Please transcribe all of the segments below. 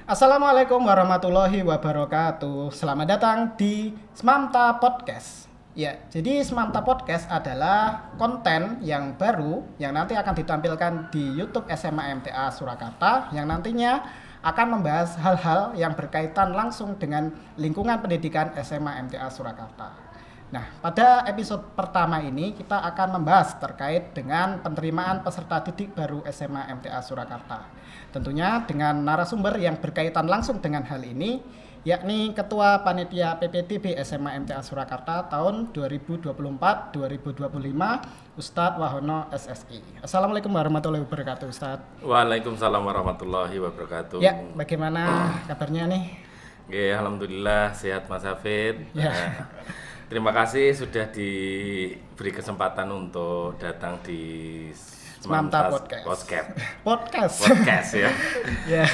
Assalamualaikum warahmatullahi wabarakatuh. Selamat datang di Smamta Podcast. Ya, jadi Smamta Podcast adalah konten yang baru yang nanti akan ditampilkan di YouTube SMA MTA Surakarta yang nantinya akan membahas hal-hal yang berkaitan langsung dengan lingkungan pendidikan SMA MTA Surakarta. Nah, pada episode pertama ini kita akan membahas terkait dengan penerimaan peserta didik baru SMA MTA Surakarta. Tentunya dengan narasumber yang berkaitan langsung dengan hal ini, yakni Ketua Panitia PPDB SMA MTA Surakarta tahun 2024-2025, Ustadz Wahono SSI. Assalamualaikum warahmatullahi wabarakatuh, Ustadz. Waalaikumsalam warahmatullahi wabarakatuh. Ya, bagaimana kabarnya nih? Oke, alhamdulillah sehat Mas Hafid. Ya. Terima kasih sudah diberi kesempatan untuk datang di Smamta Podcast ya. Ya.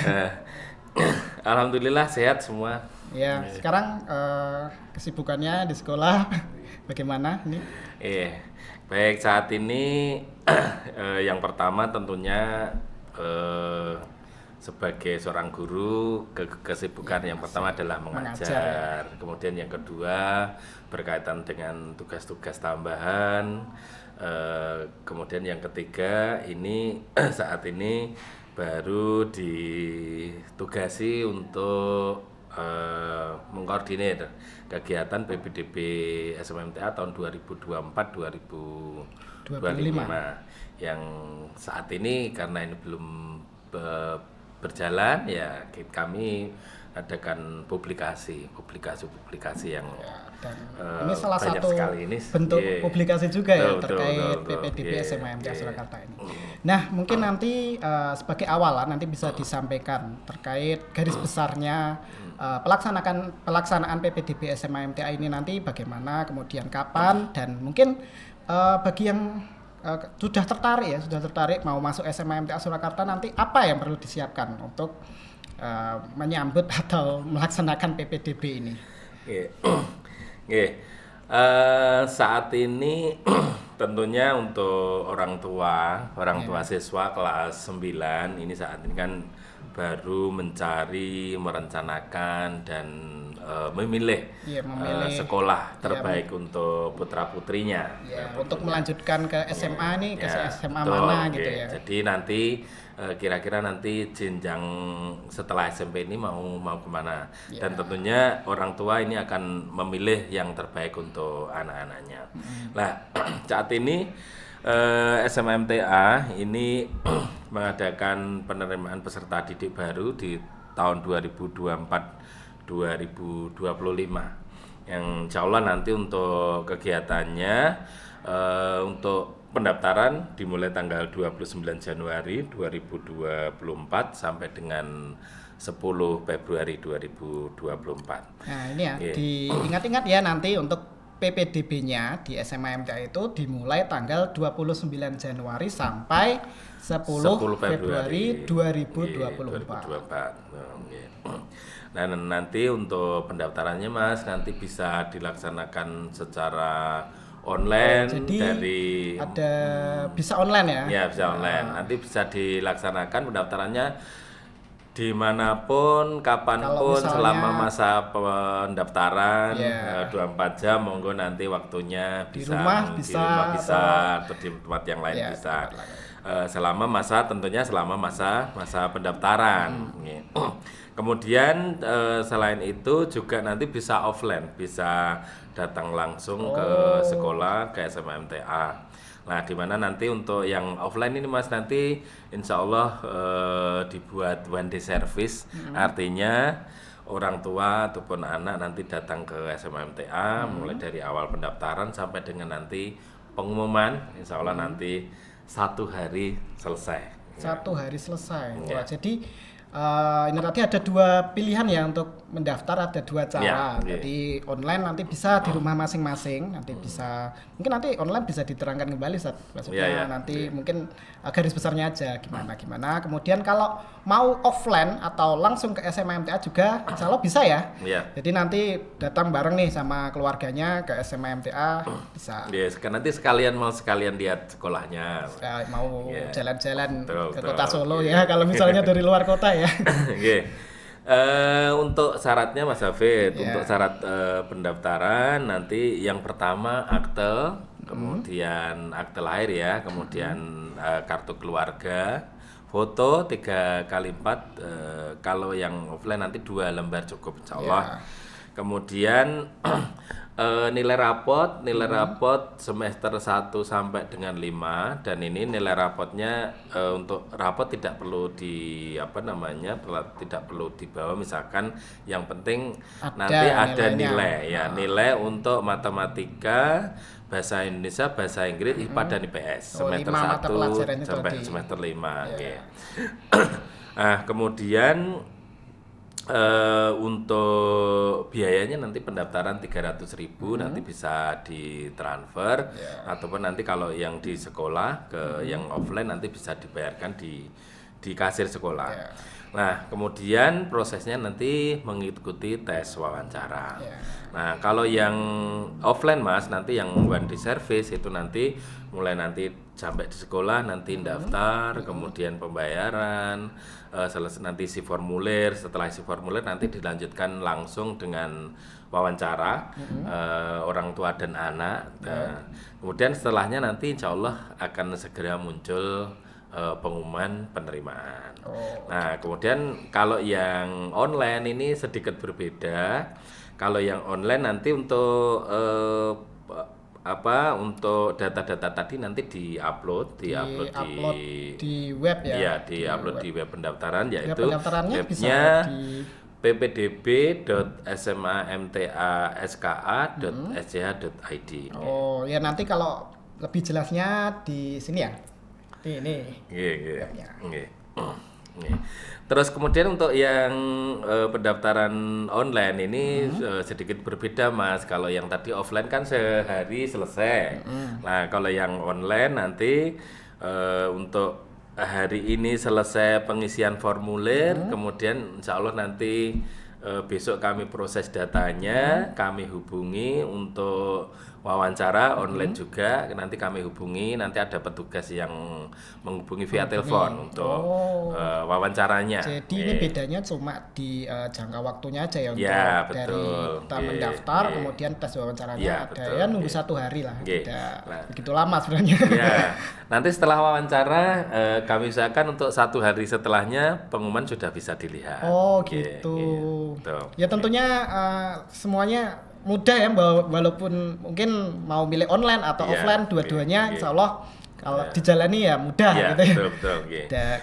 Alhamdulillah sehat semua. Ya, sekarang kesibukannya di sekolah bagaimana nih? Baik, saat ini yang pertama tentunya sebagai seorang guru, kesibukan yang pertama adalah mengajar. Kemudian yang kedua berkaitan dengan tugas-tugas tambahan. Kemudian yang ketiga ini saat ini baru ditugasi untuk mengkoordinir kegiatan PPDB SMMTA tahun 2024-2025 yang saat ini karena ini belum berjalan ya kami adakan publikasi yang dan ini salah banyak satu sekali ini bentuk publikasi juga ya terkait betul, PPDB SMA MTA Surakarta ini. Nah, mungkin nanti sebagai awalan nanti bisa disampaikan terkait garis besarnya pelaksanaan PPDB SMA MTA ini nanti bagaimana, kemudian kapan, dan mungkin bagi yang sudah tertarik mau masuk SMA MTA Surakarta nanti apa yang perlu disiapkan untuk menyambut atau melaksanakan PPDB ini? Saat ini tentunya untuk orang tua siswa kelas 9 ini saat ini kan baru mencari, merencanakan dan memilih sekolah terbaik untuk putra-putrinya. Untuk melanjutkan ke SMA nih, ke SMA mana gitu ya. Jadi nanti kira-kira nanti jenjang setelah SMP ini mau kemana. Dan tentunya orang tua ini akan memilih yang terbaik untuk anak-anaknya. Nah, saat ini SMMTA ini mengadakan penerimaan peserta didik baru di tahun 2024-2025 yang insya Allah nanti untuk kegiatannya untuk pendaftaran dimulai tanggal 29 Januari 2024 sampai dengan 10 Februari 2024. Nah ini ya, diingat-ingat ya nanti untuk PPDB-nya di SMA MTA itu dimulai tanggal 29 Januari sampai 10 Februari 2024. Nah, nanti untuk pendaftarannya Mas nanti bisa dilaksanakan secara online. Jadi dari bisa online ya? Ya, bisa online. Nanti bisa dilaksanakan pendaftarannya dimanapun, kapanpun, selama masa pendaftaran 24 jam, monggo nanti waktunya bisa di rumah bisa atau di tempat yang lain bisa. Selama masa pendaftaran. Kemudian selain itu juga nanti bisa offline, bisa datang langsung ke sekolah, ke SMA MTA. Nah, di mana nanti untuk yang offline ini Mas nanti insya Allah dibuat one day service, artinya orang tua ataupun anak nanti datang ke SMA MTA mulai dari awal pendaftaran sampai dengan nanti pengumuman, insya Allah nanti 1 hari selesai. 1 hari selesai. Wah, jadi ini tadi ada 2 pilihan ya untuk mendaftar, ada 2 cara. Jadi online nanti bisa di rumah masing-masing, nanti bisa mungkin nanti online bisa diterangkan kembali maksudnya nanti mungkin garis besarnya aja gimana. Kemudian kalau mau offline atau langsung ke SMA MTA juga insya Allah bisa ya. Jadi nanti datang bareng nih sama keluarganya ke SMA MTA bisa. Nanti sekalian lihat sekolahnya. Mau jalan-jalan ke kota Solo ya kalau misalnya dari luar kota ya. Untuk syaratnya Mas Hafid, Ya. untuk syarat pendaftaran nanti yang pertama akte, kemudian akte lahir ya, kemudian kartu keluarga, foto 3x4, kalau yang offline nanti 2 lembar cukup insya Allah. Kemudian nilai rapot semester 1 sampai dengan 5, dan ini nilai rapotnya untuk rapot tidak perlu tidak perlu dibawa, misalkan yang penting nanti ada nilai ya, nilai untuk matematika, bahasa Indonesia, bahasa Inggris, IPA dan IPS semester 1 sampai semester 5. Nah, kemudian untuk biayanya nanti pendaftaran 300.000 nanti bisa ditransfer, ataupun nanti kalau yang di sekolah ke yang offline nanti bisa dibayarkan di kasir sekolah. Nah, kemudian prosesnya nanti mengikuti tes wawancara. Nah, kalau yang offline Mas, nanti yang one day service itu nanti mulai nanti sampai di sekolah nanti daftar, kemudian pembayaran, selesai nanti isi formulir, setelah isi formulir nanti dilanjutkan langsung dengan wawancara orang tua dan anak. Nah, kemudian setelahnya nanti insya Allah akan segera muncul pengumuman penerimaan. Nah, kemudian kalau yang online ini sedikit berbeda. Kalau yang online nanti untuk untuk data-data tadi nanti diupload di web ya. Iya, diupload di web pendaftaran, yaitu pendaftarannya webnya bisa di ppdb.sma.mta.ska.sch.id. Oh, ya nanti kalau lebih jelasnya di sini ya. Ini. Nggih. Terus kemudian untuk yang pendaftaran online ini sedikit berbeda Mas. Kalau yang tadi offline kan sehari selesai. Nah, kalau yang online nanti untuk hari ini selesai pengisian formulir, kemudian insya Allah nanti besok kami proses datanya, kami hubungi untuk wawancara online juga, nanti kami hubungi, nanti ada petugas yang menghubungi via telepon untuk wawancaranya. Jadi ini bedanya cuma di jangka waktunya aja ya, untuk dari kita Nggih, mendaftar kemudian tes wawancaranya ada ya nunggu 1 hari lah, tidak begitu lama sebenarnya. Nanti setelah wawancara kami usahakan untuk 1 hari setelahnya pengumuman sudah bisa dilihat. Gitu. Ya tentunya semuanya mudah ya, walaupun mungkin mau milih online atau offline, dua-duanya insya Allah kalau dijalani ya mudah gitu ya. Betul.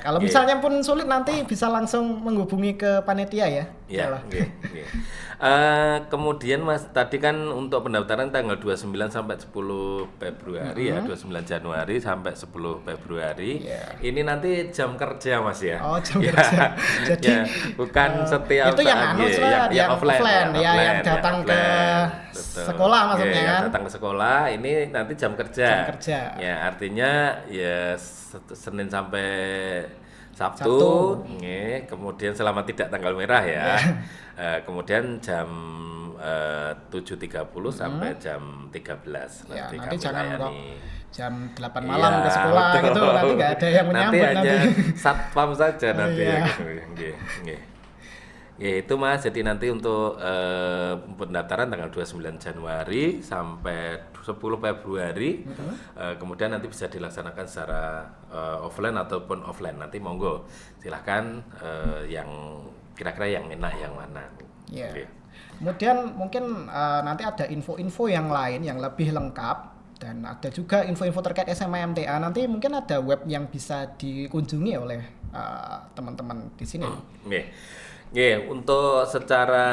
Kalau misalnya pun sulit nanti bisa langsung menghubungi ke panitia ya. Kemudian Mas, tadi kan untuk pendaftaran tanggal 29 sampai 10 Februari ya, 29 Januari sampai 10 Februari. Ini nanti jam kerja Mas ya. Oh, jam kerja. Jadi bukan setiap itu yang yang offline ya, yang datang ke sekolah maksudnya kan. Datang ke sekolah ini nanti jam kerja. Ya, artinya ya Senin sampai Sabtu. Kemudian selama tidak tanggal merah ya. Kemudian jam 7.30 sampai jam 13 nanti jangan kok jam 8 malam ke sekolah gitu, nanti nggak ada yang menyambut nanti. Hanya satpam saja nanti ya. Itu Mas, jadi nanti untuk pendaftaran tanggal 29 Januari sampai 10 Februari, kemudian nanti bisa dilaksanakan secara offline ataupun offline. Nanti monggo silahkan yang kira-kira yang enak yang mana. Kemudian mungkin nanti ada info-info yang lain yang lebih lengkap, dan ada juga info-info terkait SMA MTA. Nanti mungkin ada web yang bisa dikunjungi oleh teman-teman di sini. Untuk secara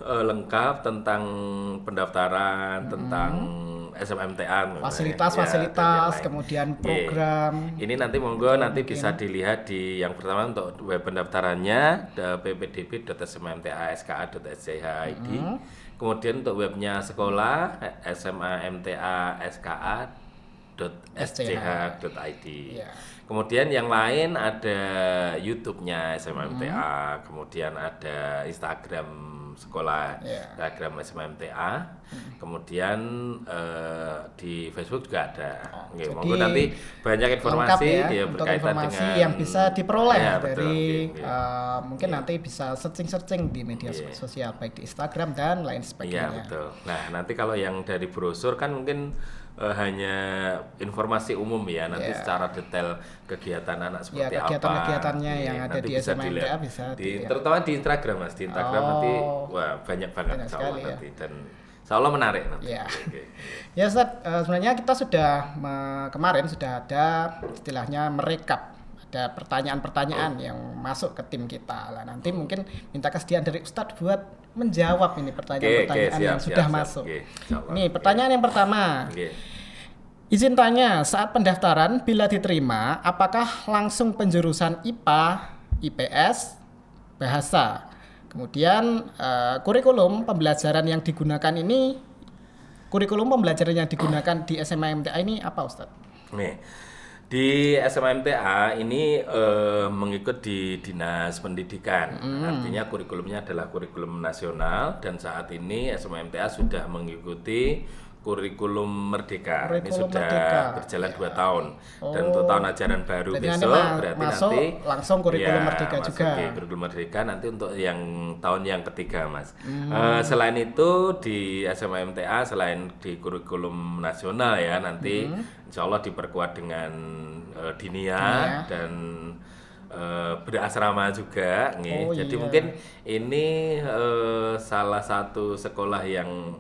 lengkap tentang pendaftaran, tentang SMMTA, fasilitas, kemudian program. Ini nanti monggo nanti bisa dilihat di yang pertama untuk web pendaftarannya ppdb.sma.mta.ska.sch.id. Kemudian untuk webnya sekolah SMA.MTA.ska.sch.id. Kemudian yang lain ada YouTube-nya SMMTA, kemudian ada Instagram sekolah, Instagram SMMTA, kemudian di Facebook juga ada. Oke, Jadi monggo nanti banyak informasi lengkap dia untuk berkaitan informasi dengan yang bisa diperoleh Ya, betul, dari oke. mungkin nanti bisa searching di media sosial baik di Instagram dan lain Iya, sebagainya. betul. Nah, nanti kalau yang dari brosur kan mungkin hanya informasi umum ya, nanti secara detail kegiatan anak seperti apa. kegiatan-kegiatannya Iya, yang ada nanti di bisa SMMTA dilihat bisa terutama di Instagram Mas. Di Instagram nanti wah banyak banget banyak insya Allah sekali ya. nanti dan insya Allah menarik nanti. Ya. Oke. Ya Ustaz, sebenarnya kita sudah kemarin sudah ada istilahnya merekap, ada pertanyaan-pertanyaan yang masuk ke tim kita. Lah nanti mungkin minta kesediaan dari Ustadz buat menjawab ini pertanyaan-pertanyaan yang sudah masuk. Oke, insya Allah. Ini pertanyaan yang pertama. Oke. Izin tanya, saat pendaftaran bila diterima, apakah langsung penjurusan IPA, IPS, bahasa? Kemudian kurikulum pembelajaran yang digunakan ini, kurikulum pembelajaran yang digunakan di SMMTA ini apa Ustadz? Nih, di SMMTA ini mengikut di Dinas Pendidikan. Artinya kurikulumnya adalah kurikulum nasional dan saat ini SMMTA sudah mengikuti kurikulum Merdeka. Ini Kurikulum sudah Merdeka. berjalan 2 tahun. Dan untuk tahun ajaran baru Berarti besok nanti berarti masuk nanti langsung kurikulum Merdeka masuk juga. di kurikulum Merdeka nanti untuk yang tahun yang ketiga, Mas. Selain itu di SMMTA selain di kurikulum nasional ya nanti insya Allah diperkuat dengan dinia dan berasrama juga nih. Jadi mungkin ini salah satu sekolah yang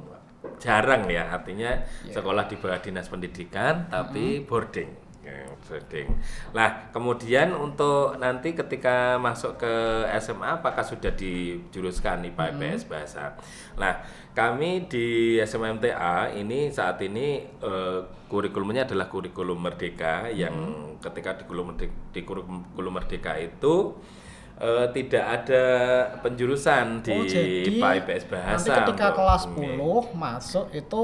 jarang ya, artinya sekolah di bawah dinas pendidikan tapi boarding. Boarding. Nah, kemudian untuk nanti ketika masuk ke SMA apakah sudah dijuruskan IPA IPS bahasa. Nah, kami di SMMTA ini saat ini kurikulumnya adalah kurikulum Merdeka yang ketika di kurikulum Merdeka itu tidak ada penjurusan di jadi IPA IPS bahasa. nanti ketika untuk- kelas 10 masuk itu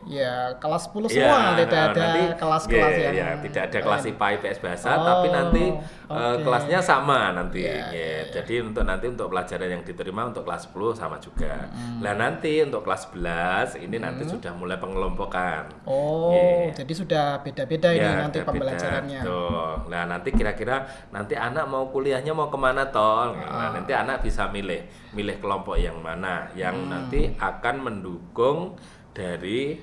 ya kelas 10 Iya, semua, tidak ada nanti, kelas-kelas iya, yang iya, tidak ada kelas lain. IPA IPS bahasa, tapi nanti oke. kelasnya sama nanti. Iya, Iya, jadi untuk pelajaran yang diterima untuk kelas 10 sama juga. Nah, nanti untuk kelas 11 ini nanti sudah mulai pengelompokan. Oh, Iya. jadi sudah beda-beda ini Ya, nanti beda-beda. pembelajarannya. Tuh. Nah, nanti kira-kira nanti anak mau kuliahnya mau kemana toh? Nah, nanti anak bisa milih kelompok yang mana yang nanti akan mendukung dari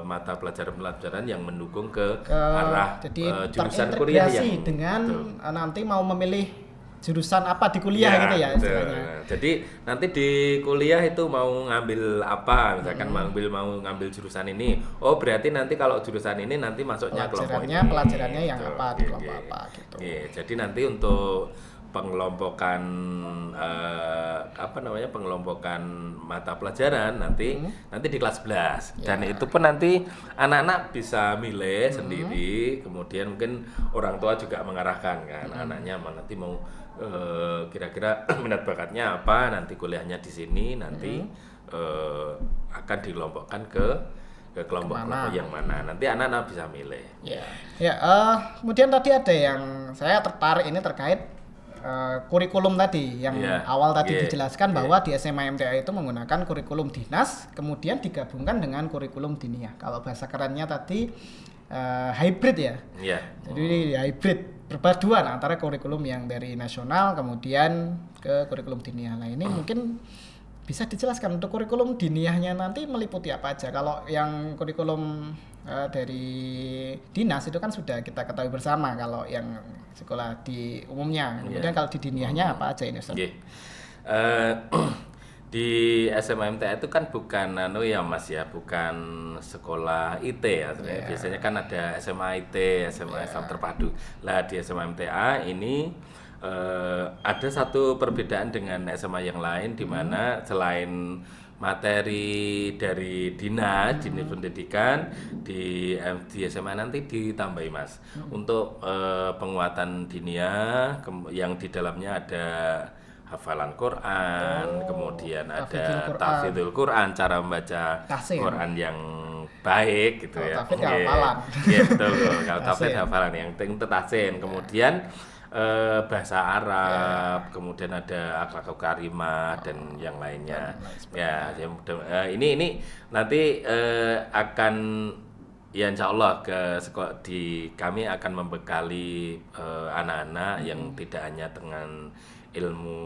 mata pelajaran-pelajaran yang mendukung ke arah Jadi jurusan kuliah terintegrasi yang dengan betul. nanti mau memilih jurusan apa di kuliah gitu ya betul. istilahnya. Nah, jadi nanti di kuliah itu mau ngambil apa, misalkan mau ngambil jurusan ini. Oh, berarti nanti kalau jurusan ini nanti masuknya kelompok ini. Pelajarannya yang Gitu. apa di kelompok apa gitu. Iya, jadi nanti untuk pengelompokan pengelompokan mata pelajaran nanti di kelas 11 dan itu pun nanti anak-anak bisa milih sendiri, kemudian mungkin orang tua juga mengarahkan kan anaknya nanti mau kira-kira minat bakatnya apa, nanti kuliahnya di sini nanti akan dikelompokkan ke kelompok-kelompok yang mana, nanti anak-anak bisa milih. Ya, kemudian tadi ada yang saya tertarik ini terkait kurikulum tadi yang awal tadi dijelaskan bahwa di SMMTA itu menggunakan kurikulum dinas kemudian digabungkan dengan kurikulum diniyah. Kalau bahasa kerennya tadi hybrid ya. Jadi hybrid perpaduan antara kurikulum yang dari nasional kemudian ke kurikulum diniyah. Nah, ini mungkin bisa dijelaskan untuk kurikulum diniyahnya nanti meliputi apa aja. Kalau yang kurikulum dari dinas itu kan sudah kita ketahui bersama kalau yang sekolah di umumnya. Kemudian kalau di diniyahnya apa aja ini Ustaz? Di SMMTA itu kan bukan Mas ya, bukan sekolah IT ya. Biasanya kan ada SMA IT, SMA Islam Terpadu. Lah di SMMTA ini ada satu perbedaan dengan SMA yang lain di mana selain materi dari dinas pendidikan di SMA nanti ditambahi Mas untuk penguatan diniyah yang di dalamnya ada hafalan Quran, kemudian ada tahfidzul Quran, cara membaca Quran yang baik gitu Kalau ya. tahfidz ya hafalan. Iya betul. Kalau tahfidz Tahsin. hafalan yang penting itu tahsin. Kemudian bahasa Arab, kemudian ada akhlakul karimah dan yang lainnya. Ya, ini nanti akan ya insya Allah kami akan membekali anak-anak yang tidak hanya dengan ilmu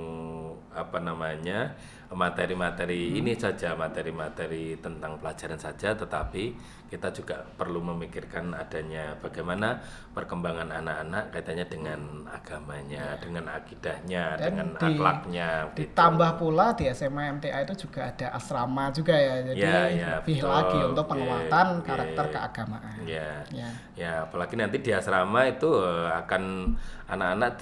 apa namanya materi-materi ini saja, materi-materi tentang pelajaran saja, tetapi kita juga perlu memikirkan adanya bagaimana perkembangan anak-anak kaitannya dengan agamanya, dengan akidahnya, Dan dengan akhlaknya. Ditambah pula di SMA MTA itu juga ada asrama juga ya, jadi lebih betul. lagi untuk penguatan Iya, karakter iya. keagamaan. Ya, Ya. ya, apalagi nanti di asrama itu akan anak-anak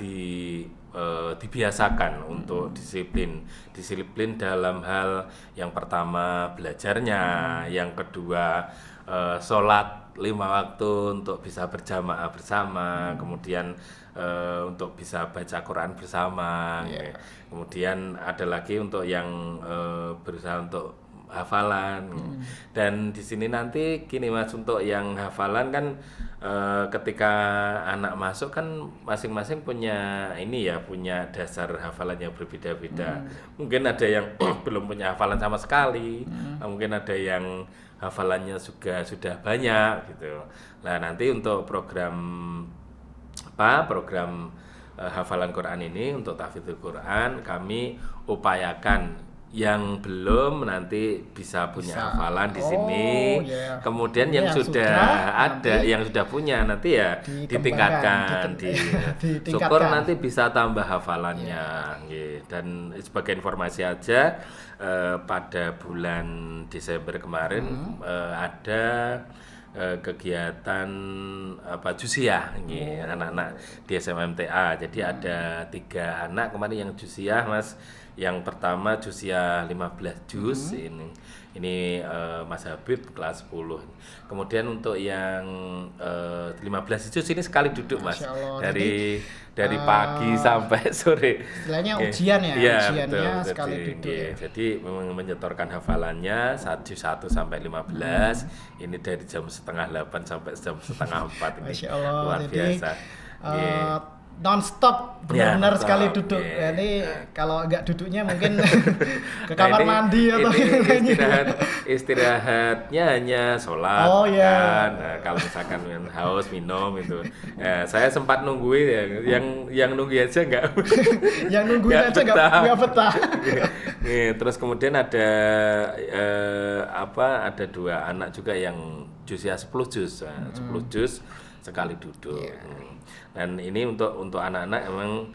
dibiasakan untuk disiplin dalam hal yang pertama belajarnya, yang kedua sholat 5 waktu untuk bisa berjamaah bersama, kemudian untuk bisa baca Quran bersama, kemudian ada lagi untuk yang berusaha untuk hafalan. Dan di sini nanti gini Mas, untuk yang hafalan kan ketika anak masuk kan masing-masing punya ini ya, punya dasar hafalan yang berbeda-beda. Mungkin ada yang belum punya hafalan sama sekali, mungkin ada yang hafalannya juga sudah banyak gitu. Nah, nanti untuk program hafalan Quran ini, untuk tahfidzul Quran, kami upayakan yang belum nanti bisa punya hafalan di sini. Kemudian yang sudah ada, yang sudah punya nanti ya ditingkatkan, syukur nanti bisa tambah hafalannya. Dan sebagai informasi aja, pada bulan Desember kemarin ada kegiatan juziah anak-anak di SMMTA. Jadi ada 3 anak kemarin yang juziah Mas. Yang pertama juziah 15 juz, ini Mas Habib kelas 10. Kemudian untuk yang 15 juz ini sekali duduk Mas, dari pagi sampai sore. Istilahnya ujian ya, ujiannya betul. sekali duduk. Jadi memang menyetorkan hafalannya juz 1 sampai 15. Ini dari jam 7:30 sampai jam 3:30 ini. Masya Allah, luar biasa. Non-stop benar-benar sekali duduk. Jadi kalau nggak duduknya mungkin ke kamar mandi atau istirahatnya hanya sholat. Kan. Nah, kalau misalkan haus minum itu, saya sempat nungguin ya, yang nungguin aja nggak. Yang nungguin aja nggak betah. Terus kemudian ada ada 2 anak juga yang juznya 10 juz, 10 juz sekali duduk. Dan ini untuk anak-anak emang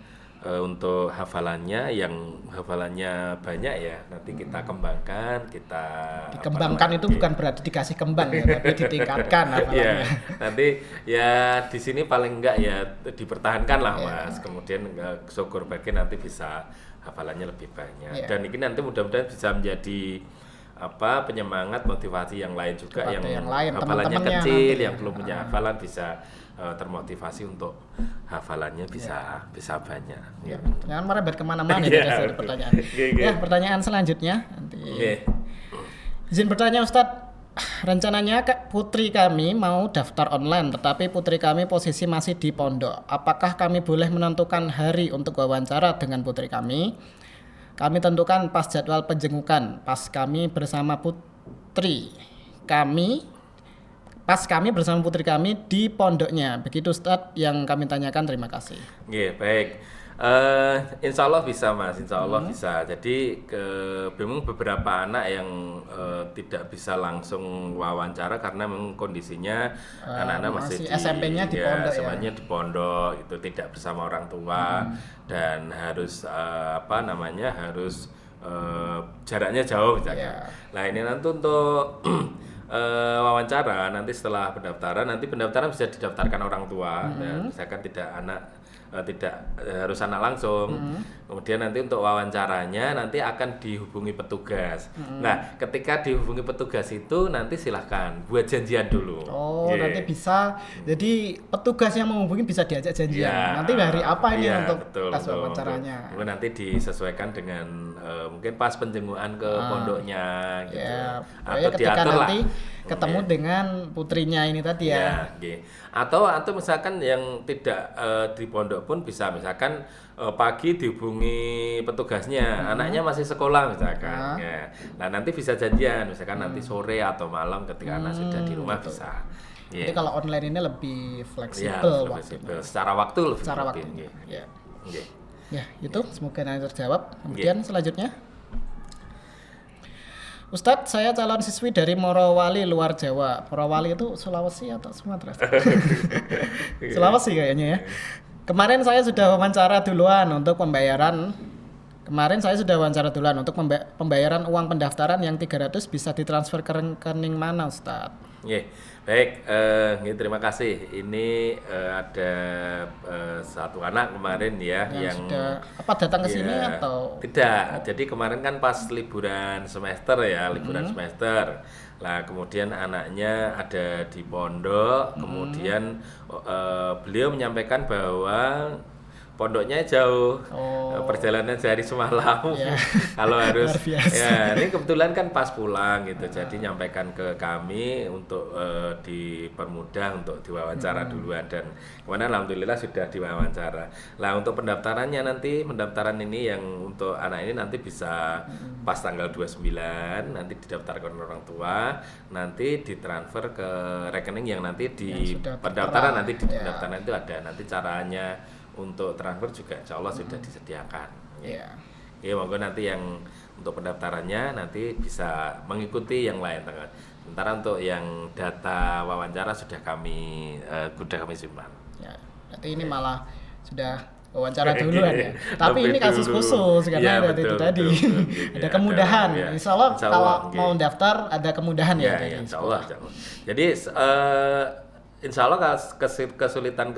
untuk hafalannya, yang hafalannya banyak ya, nanti kita kembangkan, dikembangkan itu bukan berarti dikasih kembang ya, tapi ditingkatkan hafalannya. Nanti ya di sini paling enggak ya dipertahankan lah Mas. Kemudian syukur bagi nanti bisa hafalannya lebih banyak. Dan ini nanti mudah-mudahan bisa menjadi penyemangat, motivasi yang lain juga, yang lain, hafalannya kecil, yang belum punya hafalan bisa termotivasi untuk hafalannya bisa banyak. Jangan merebet kemana-mana dari pertanyaan. Pertanyaan selanjutnya nanti. Izin bertanya Ustadz, rencananya putri kami mau daftar online, tetapi putri kami posisi masih di pondok. Apakah kami boleh menentukan hari untuk wawancara dengan putri kami? Kami tentukan pas jadwal penjengukan, pas kami bersama putri kami di pondoknya. Begitu Ustadz yang kami tanyakan, terima kasih. Baik. Insya Allah bisa Mas, insya Allah bisa. Jadi memang beberapa anak yang tidak bisa langsung wawancara karena memang kondisinya anak-anak masih SMP-nya di pondok, semuanya di pondok, itu tidak bersama orang tua dan harus harus jaraknya jauh misalnya. Nah ini nanti untuk wawancara nanti setelah pendaftaran bisa didaftarkan orang tua, dan misalkan tidak harus anak langsung. Kemudian nanti untuk wawancaranya nanti akan dihubungi petugas. Nah, ketika dihubungi petugas itu nanti silahkan buat janjian dulu. Nanti bisa. Jadi petugas yang menghubungi bisa diajak janjian. Nanti hari apa ini untuk tes wawancaranya? Nanti disesuaikan dengan mungkin pas penjengukan ke pondoknya gitu. Ya, Atau ketika diatur lah. nanti ketemu dengan putrinya ini tadi ya. Ya, nggih. Atau misalkan yang tidak di pondok pun bisa, misalkan pagi dihubungi petugasnya, anaknya masih sekolah misalkan. Ya. Nah, nanti bisa janjian, misalkan nanti sore atau malam ketika anak sudah di rumah bisa. Jadi kalau online ini lebih Ya, fleksibel fleksibel. Secara waktu lebih secara lebih, waktu. nggih. Ya. Nggih. Ya, itu semoga nanti terjawab. Kemudian selanjutnya Ustadz, saya calon siswi dari Morowali, luar Jawa. Morowali itu Sulawesi atau Sumatera? Sulawesi kayaknya ya. Kemarin saya sudah wawancara duluan untuk pembayaran. Pembayaran uang pendaftaran yang 300 bisa ditransfer ke rekening mana, Ustadz? Nggih. Baik, nggih, terima kasih. Ini ada satu anak kemarin ya yang sudah datang ke sini ya, atau tidak. Jadi kemarin kan pas liburan semester ya, liburan semester. Lah kemudian anaknya ada di pondok, kemudian beliau menyampaikan bahwa pondoknya jauh, perjalanan sehari semalam. Ya. Kalau harus, Luar biasa. ya ini kebetulan kan pas pulang gitu, jadi nyampaikan ke kami untuk dipermudah untuk diwawancara duluan, dan kemudian alhamdulillah sudah diwawancara. Lah untuk pendaftarannya nanti, pendaftaran ini yang untuk anak ini nanti bisa pas tanggal 29 nanti didaftarkan orang tua, nanti ditransfer ke rekening yang nanti di sudah pendaftaran, nanti di ya. pendaftaran itu ada nanti caranya. Untuk transfer juga insya Allah sudah disediakan. ya. Ya, monggo nanti yang untuk pendaftarannya nanti bisa mengikuti yang lain. Sementara untuk yang data wawancara sudah kami simpan. Ya, berarti ini malah sudah wawancara duluan ya. Tapi Lebih ini kasus dulu. khusus karena Ya, ada betul, itu tadi. betul. Ada Ya, kemudahan. ya. Insya Allah kalau Nggih. mau daftar ada kemudahan ya, Ya, dari insya Allah. Jadi insya Allah kesulitan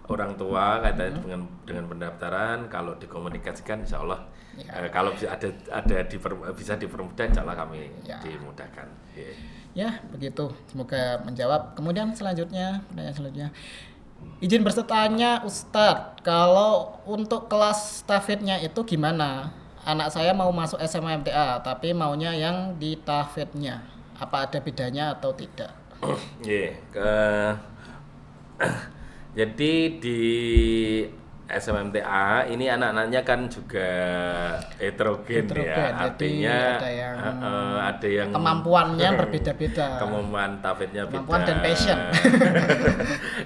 orang tua kaitannya dengan pendaftaran, kalau dikomunikasikan insya Allah kalau bisa dipermudah, insya Allah kami dimudahkan. Yeah. Ya, begitu. Semoga menjawab. Kemudian pertanyaan selanjutnya. Izin bertanya Ustadz, kalau untuk kelas tahfidnya itu gimana? Anak saya mau masuk SMA MTA, tapi maunya yang di tahfidnya. Apa ada bedanya atau tidak? Jadi di SMMTA ini anak-anaknya kan juga heterogen ya, artinya ada yang kemampuannya berbeda-beda. Kemampuan tahfidnya beda. Kemampuan dan passion.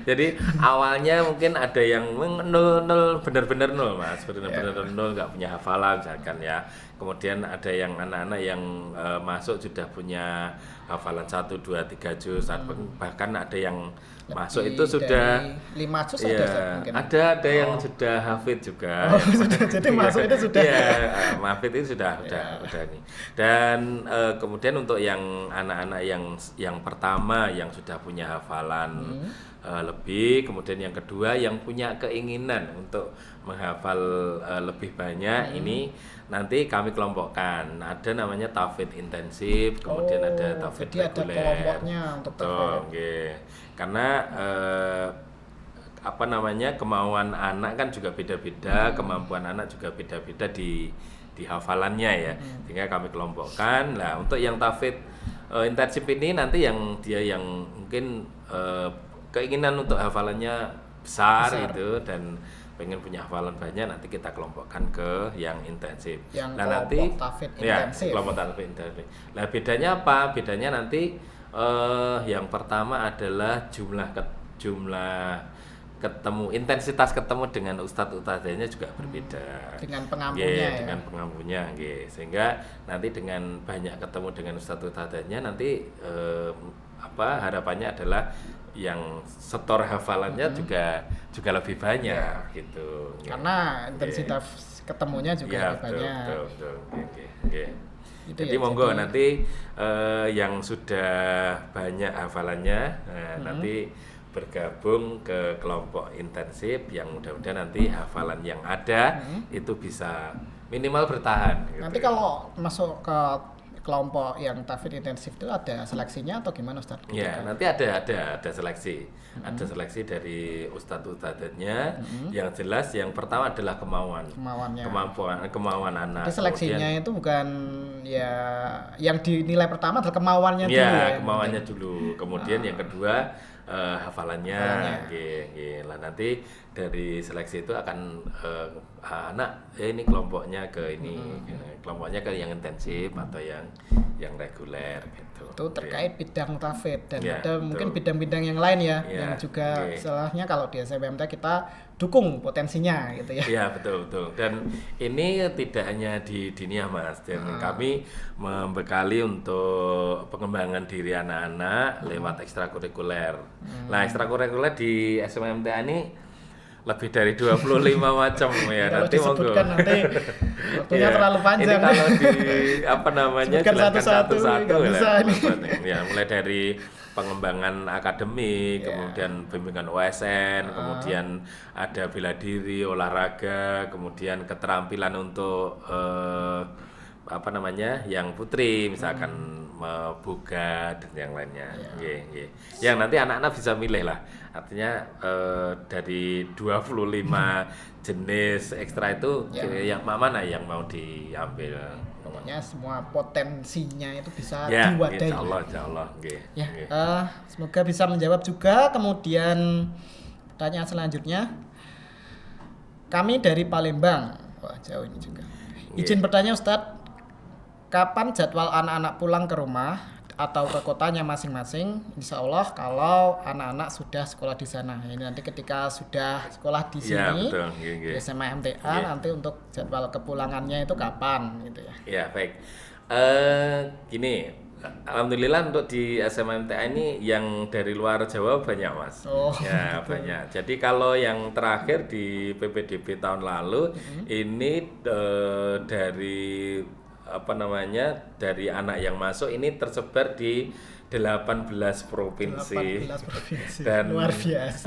Jadi awalnya mungkin ada yang nol benar-benar nol, Mas, benar-benar nol, nggak punya hafalan misalkan ya. Kemudian ada yang anak-anak yang masuk sudah punya hafalan 1, 2, 3 juz, bahkan ada yang masuk itu sudah 5 juz ya, mungkin. Ada yang sudah hafid juga. Jadi masuk itu sudah. Iya, hafid itu sudah nih. Dan kemudian untuk yang anak-anak yang pertama yang sudah punya hafalan lebih, kemudian yang kedua yang punya keinginan untuk menghafal lebih banyak, ini nanti kami kelompokkan. Ada namanya tahfidz intensif, kemudian ada tahfidz reguler. Jadi ada kelompoknya untuk tahfidz. Karena kemauan anak kan juga beda-beda, kemampuan anak juga beda-beda di hafalannya ya. Sehingga kami kelompokkan. Nah, untuk yang tahfidz intensif ini nanti yang mungkin keinginan untuk hafalannya besar gitu dan pengen punya hafalan banyak, nanti kita kelompokkan ke yang intensif. Yang kelompok tahfidz intensif. Kelompok tahfidz intensif. Nah, bedanya apa? Bedanya nanti yang pertama adalah jumlah ketemu, intensitas ketemu dengan ustadz-ustadznya juga berbeda. Dengan pengampunya ya. Dengan pengampunya, sehingga nanti dengan banyak ketemu dengan ustadz-ustadznya nanti harapannya adalah yang setor hafalannya juga lebih banyak gitu. Karena intensitas ketemunya juga lebih banyak. Betul. Jadi monggo nanti yang sudah banyak hafalannya nanti bergabung ke kelompok intensif yang mudah-mudahan nanti hafalan yang ada itu bisa minimal bertahan. Nanti kalau masuk ke kelompok yang tahfidz intensif itu ada seleksinya atau gimana Ustaz? Ya, nanti ada seleksi. Ada seleksi dari ustadz-ustadznya. Yang jelas yang pertama adalah Kemauannya. Kemauan anak. Jadi seleksinya itu bukan ya yang dinilai pertama adalah kemauannya dulu ya. Kemauannya dulu. Kemudian yang kedua hafalannya. Lah nanti dari seleksi itu akan anak ini kelompoknya ke ini, kelompoknya ke yang intensif atau yang reguler gitu. Itu terkait bidang tahfidz dan Ya, ada betul. mungkin bidang-bidang yang lain ya, Ya, yang juga oke. istilahnya kalau di SMMT kita dukung potensinya gitu ya. Ya betul. Dan ini tidak hanya di Diniyah Mas, dan kami membekali untuk pengembangan diri anak-anak lewat ekstrakurikuler. Nah ekstrakurikuler di SMMTA ini lebih dari 25 macam ya. Kalau Nanti monggo. disebutkan nanti waktunya Ya, terlalu panjang. Ini kalau namanya Sebutkan jelaskan satu-satu, nggak ya. bisa ini. Ya, mulai dari pengembangan akademik, kemudian bimbingan OSN, kemudian ada bela diri, olahraga, kemudian keterampilan untuk yang putri misalkan membuka dan yang lainnya. Nggih. Yang nanti anak-anak bisa milih lah. Artinya dari 25 jenis ekstra itu yang mana yang mau diambil. Pokoknya semua potensinya itu bisa Ya, diwadahi. insya Allah. Nggih. Ya, semoga bisa menjawab juga. Kemudian pertanyaan selanjutnya, kami dari Palembang. Wah, jauh ini juga. Izin bertanya Ustadz, kapan jadwal anak-anak pulang ke rumah atau ke kotanya masing-masing? Insya Allah kalau anak-anak sudah sekolah di sana. Ini nanti ketika sudah sekolah di Ya, sini, betul. di SMA MTA, nanti untuk jadwal kepulangannya itu kapan gitu ya? Ya, baik. Gini, alhamdulillah untuk di SMMTA ini yang dari luar Jawa banyak Mas. Ya banyak. Jadi kalau yang terakhir di PPDB tahun lalu ini dari dari anak yang masuk ini tersebar di 18 provinsi 18 provinsi. dan Luar biasa.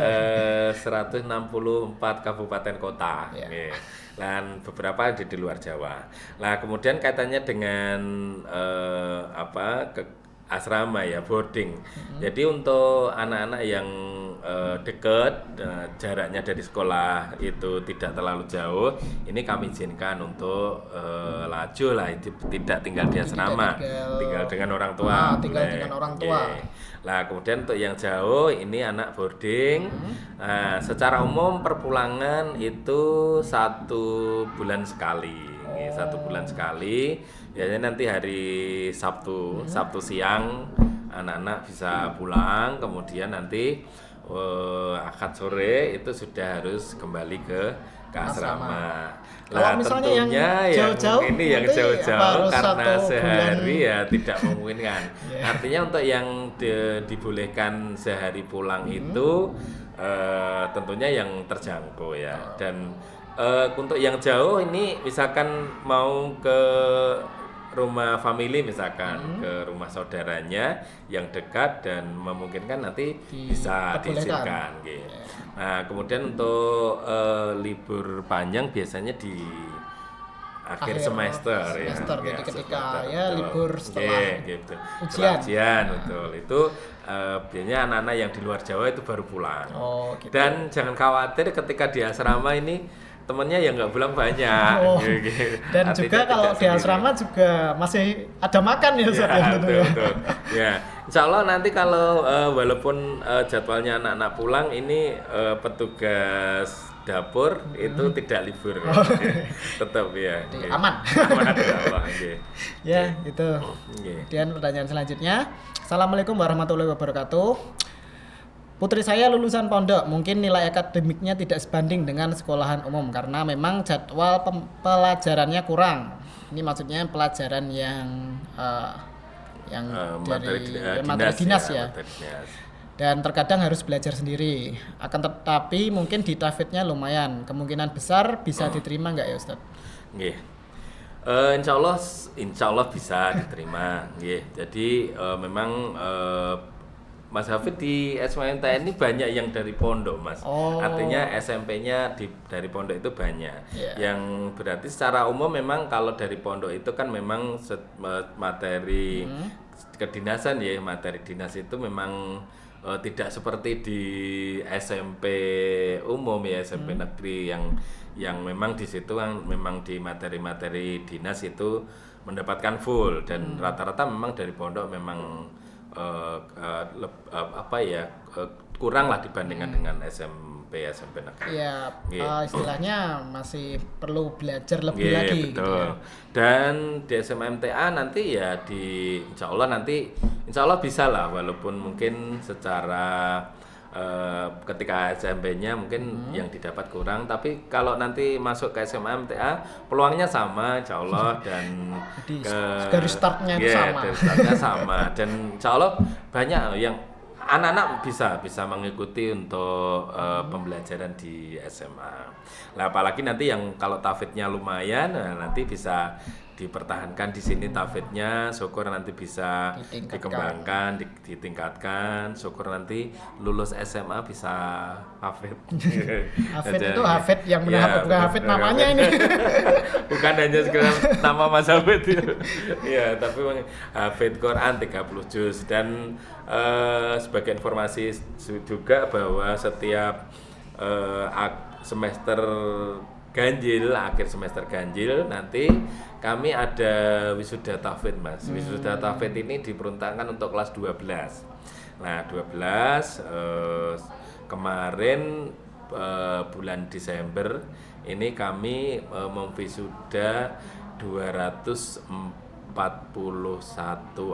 164 kabupaten kota. Nggih. Dan beberapa di luar Jawa. Nah, kemudian kaitannya dengan asrama ya, boarding. Jadi untuk anak-anak yang dekat, jaraknya dari sekolah itu tidak terlalu jauh, ini kami izinkan untuk laju lah, itu tidak tinggal di asrama, tinggal dengan orang tua. Tinggal dengan orang tua. Nah, kemudian untuk yang jauh ini anak boarding. Nah, secara umum perpulangan itu 1 bulan sekali. 1 bulan sekali. Biasanya nanti hari Sabtu siang anak-anak bisa pulang, kemudian nanti Ahad sore itu sudah harus kembali ke asrama. Kalau misalnya yang jauh-jauh, ini yang nanti jauh-jauh harus karena 1 sehari bulan. ya tidak memungkinkan. Artinya untuk yang dibolehkan sehari pulang itu tentunya yang terjangkau ya. Dan untuk yang jauh ini misalkan mau ke rumah family misalkan ke rumah saudaranya yang dekat dan memungkinkan nanti bisa diizinkan gitu. Nah, kemudian untuk libur panjang biasanya di akhir semester ya. Jadi ketika semester, ya betul. libur setelah gitu. ujian. Betul. Itu biasanya anak-anak yang di luar Jawa itu baru pulang. Gitu. Dan jangan khawatir ketika di asrama ini temennya yang nggak pulang banyak. Dan Artinya juga kalau di asrama juga masih ada makan ya Ustaz ya, betul. Ya, insya Allah nanti kalau walaupun jadwalnya anak-anak pulang ini petugas dapur itu tidak libur. Tetap ya. Aman. Aman insya Allah. Ya, gitu. Kemudian pertanyaan selanjutnya. Assalamualaikum warahmatullahi wabarakatuh. Putri saya lulusan pondok, mungkin nilai akademiknya tidak sebanding dengan sekolahan umum karena memang jadwal pelajarannya kurang. Ini maksudnya pelajaran yang dari materi dinas ya. Dan terkadang harus belajar sendiri. Akan tetapi mungkin di tahfidznya lumayan. Kemungkinan besar bisa diterima nggak ya Ustadz? Nggih. Insya Allah bisa diterima. Nggih. Jadi memang Mas Hafid di SMMTN ini banyak yang dari pondok, Mas. Oh. Artinya SMP-nya dari pondok itu banyak. Iya. Yang berarti secara umum memang kalau dari pondok itu kan memang materi kedinasan ya, materi dinas itu memang tidak seperti di SMP umum ya, SMP negeri yang memang di situ kan memang di materi-materi dinas itu mendapatkan full dan rata-rata memang dari pondok memang kurang lah dibandingkan dengan SMP negeri. Ya, Gitu. istilahnya masih perlu belajar lebih Iya, lagi betul. gitu ya. Dan di SMMTA nanti ya insya Allah bisa lah, walaupun mungkin secara ketika SMP-nya mungkin yang didapat kurang, tapi kalau nanti masuk ke SMMTA peluangnya sama insya Allah dan Jadi garis startnya itu iya, sama. garis startnya sama dan insya Allah banyak yang anak-anak bisa mengikuti untuk pembelajaran di SMA. Nah, apalagi nanti yang kalau tafidnya lumayan, nah, nanti bisa dipertahankan di sini tafidnya, syukur nanti bisa dikembangkan, ditingkatkan, syukur nanti lulus SMA bisa hafid. Hafid itu Hafid yang benar, bukan Hafid namanya ini. Bukan hanya sekedar nama Mas Hafid ya, tapi hafid Quran 30 juz dan sebagai informasi juga bahwa setiap semester ganjil, akhir semester ganjil nanti kami ada wisuda tafid, Mas. Wisuda tafid ini diperuntukkan untuk kelas 12. Nah, 12 kemarin bulan Desember ini kami memwisuda 241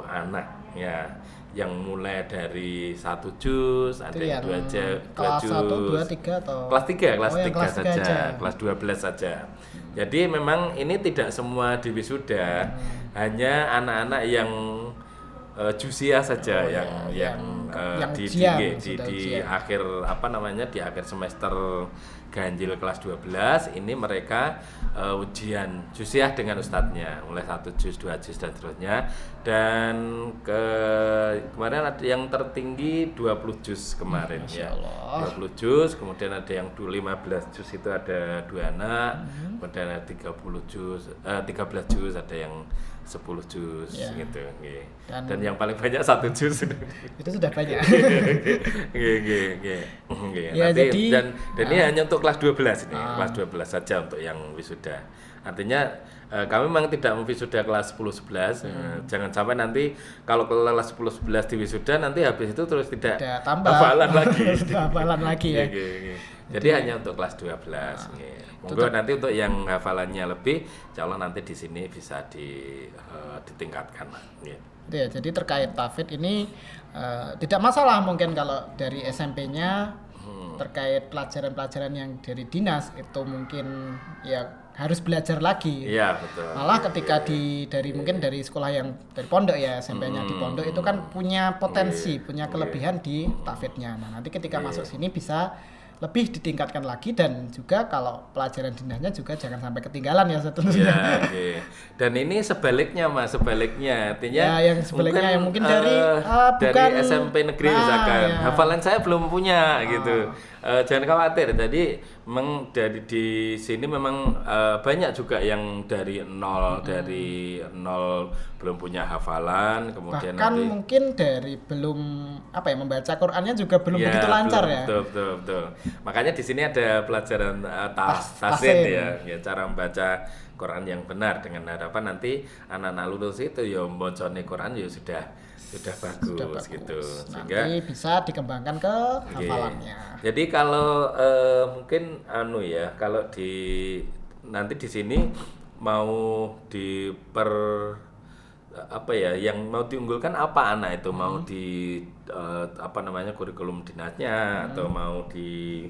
anak ya, yang mulai dari 1 juz, ada yang 2 juz, kelas 1, 2, 3 atau kelas 3 yang kelas 3 saja, aja. kelas 12 saja. Jadi memang ini tidak semua di wisuda, hanya anak-anak yang juziah saja yang di akhir di akhir semester ganjil kelas 12 ini mereka ujian juziah dengan ustadznya mulai 1 juz, 2 juz dan seterusnya, dan kemarin ada yang tertinggi 20 juz kemarin ya. 20 juz, kemudian ada yang 15 juz itu ada 2 anak, kemudian ada 13 juz ada yang 10 juz gitu. Dan yang paling banyak 1 juz. Itu sudah banyak. Ya, nanti, dan ini hanya untuk kelas 12 ini, kelas 12 saja untuk yang wisuda. Artinya kami memang tidak memwisuda kelas 10 11. Jangan sampai nanti kalau kelas 10 11 di wisuda nanti habis itu terus tidak hafalan lagi. Hafalan lagi ya. Jadi hanya untuk kelas 12. Monggo nanti untuk yang hafalannya lebih, insyaallah nanti di sini bisa ditingkatkan. Ya, jadi terkait tafid ini tidak masalah mungkin kalau dari SMP-nya terkait pelajaran-pelajaran yang dari dinas itu mungkin ya harus belajar lagi. Iya, betul. Malah ketika mungkin dari sekolah yang dari pondok ya, SMP-nya di pondok itu kan punya potensi, punya kelebihan di tafidnya. Nah, nanti ketika masuk sini bisa lebih ditingkatkan lagi, dan juga kalau pelajaran dinasnya juga jangan sampai ketinggalan ya tentunya. Ya, dan ini sebaliknya, Mas, artinya ya, yang sebaliknya mungkin dari dari SMP negeri misalkan hafalan saya belum punya gitu. Jangan khawatir, jadi memang di sini memang banyak juga yang dari nol belum punya hafalan, kemudian bahkan nanti mungkin dari belum membaca Qurannya juga belum begitu lancar ya. Betul. Makanya di sini ada pelajaran tasin ya, cara membaca Quran yang benar, dengan harapan nanti anak-anak lulus itu ya mbocone Quran ya sudah bagus gitu. Sehingga nanti bisa dikembangkan ke hafalannya. Jadi kalau mungkin kalau nanti di sini mau yang mau diunggulkan apa anak itu, mau di kurikulum dinasnya atau mau di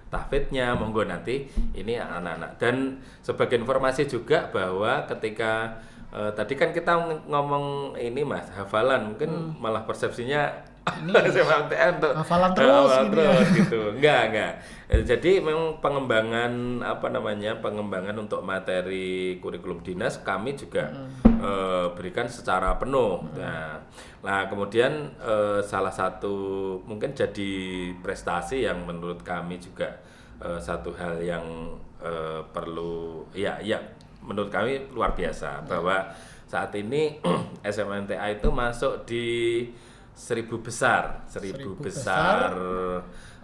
tahfidnya, monggo nanti ini anak-anak. Dan sebagai informasi juga bahwa ketika tadi kan kita ngomong ini, Mas, hafalan mungkin malah persepsinya ini SMMTA untuk hafalan terus hafalan gitu ya. terus gitu. Enggak. Jadi memang pengembangan pengembangan untuk materi kurikulum dinas kami juga berikan secara penuh. Nah, kemudian salah satu mungkin jadi prestasi yang menurut kami juga satu hal yang perlu ya menurut kami luar biasa bahwa saat ini SMMTA itu masuk di 1.000 besar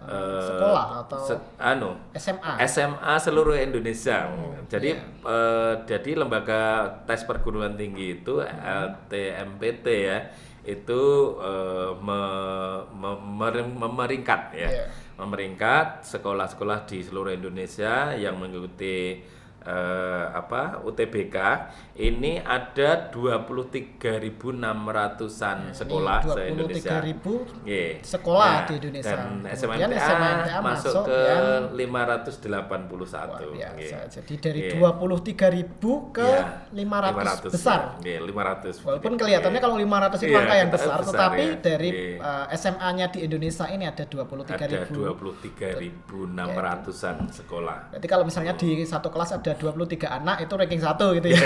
sekolah atau SMA seluruh Indonesia. Jadi jadi lembaga tes perguruan tinggi itu LTMPT ya itu memeringkat ya. Memeringkat sekolah-sekolah di seluruh Indonesia yang mengikuti UTBK ini ada 23.600-an sekolah se-Indonesia. 23.000 sekolah di Indonesia. Dan SMMTA masuk ke yang 581. Luar biasa. Jadi dari 23.000 ke 500 besar. 500. Walaupun kelihatannya kalau 500 itu angka yang besar, tetapi dari SMA-nya di Indonesia ini ada 23.000. Ada 23.600-an sekolah. Berarti kalau misalnya di satu kelas ada 23 anak itu ranking 1 gitu ya.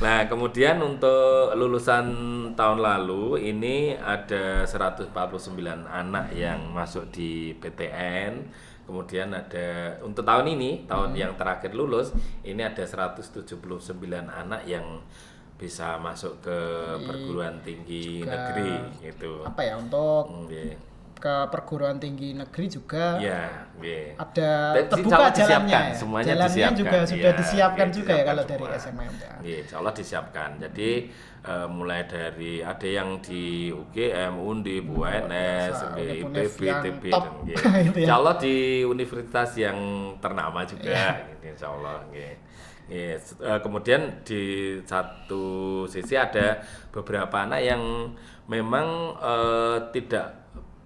Nah, kemudian untuk lulusan tahun lalu ini ada 149 anak yang masuk di PTN. Kemudian ada untuk tahun ini, tahun yang terakhir lulus, ini ada 179 anak yang bisa masuk ke perguruan tinggi negeri gitu. Apa ya untuk ke perguruan tinggi negeri juga ada terbuka jalannya ya. Semuanya jalannya disiapkan. juga sudah disiapkan juga ya kalau dari SMMTA. Insya Allah disiapkan. Jadi mulai dari ada yang di UGM, Undip, UNS, IPB, ITB, insya Allah di universitas yang ternama juga. Insya Allah. Kemudian di satu sisi ada beberapa anak yang memang tidak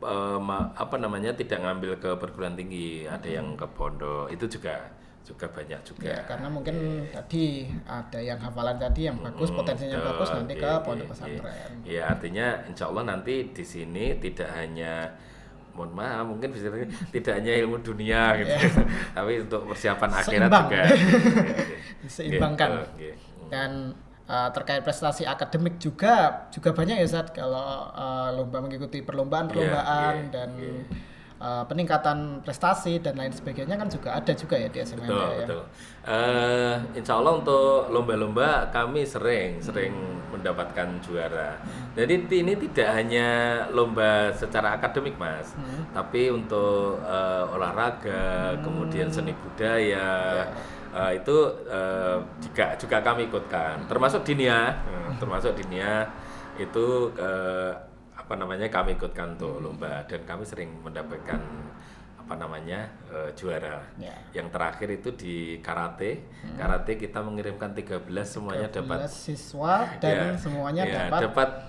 tidak ngambil ke perguruan tinggi, ada yang ke pondok, itu juga banyak juga. Ya, karena mungkin tadi ada yang hafalan tadi yang bagus, potensinya bagus nanti ke pondok pesantren. Ya, artinya insya Allah nanti di sini tidak hanya mungkin bisa tidak hanya ilmu dunia gitu, tapi untuk persiapan akhirat juga diseimbangkan. Dan terkait prestasi akademik juga banyak ya Ustaz, kalau lomba mengikuti perlombaan dan peningkatan prestasi dan lain sebagainya kan juga ada juga ya di SMMTA. Betul. Insya Allah untuk lomba-lomba kami sering mendapatkan juara. Jadi ini tidak hanya lomba secara akademik Mas, tapi untuk olahraga, kemudian seni budaya. Itu juga kami ikutkan, termasuk dinia itu kami ikutkan untuk lomba dan kami sering mendapatkan juara. Yang terakhir itu di karate kita mengirimkan 13 semuanya 13 dapat siswa dan semuanya dapat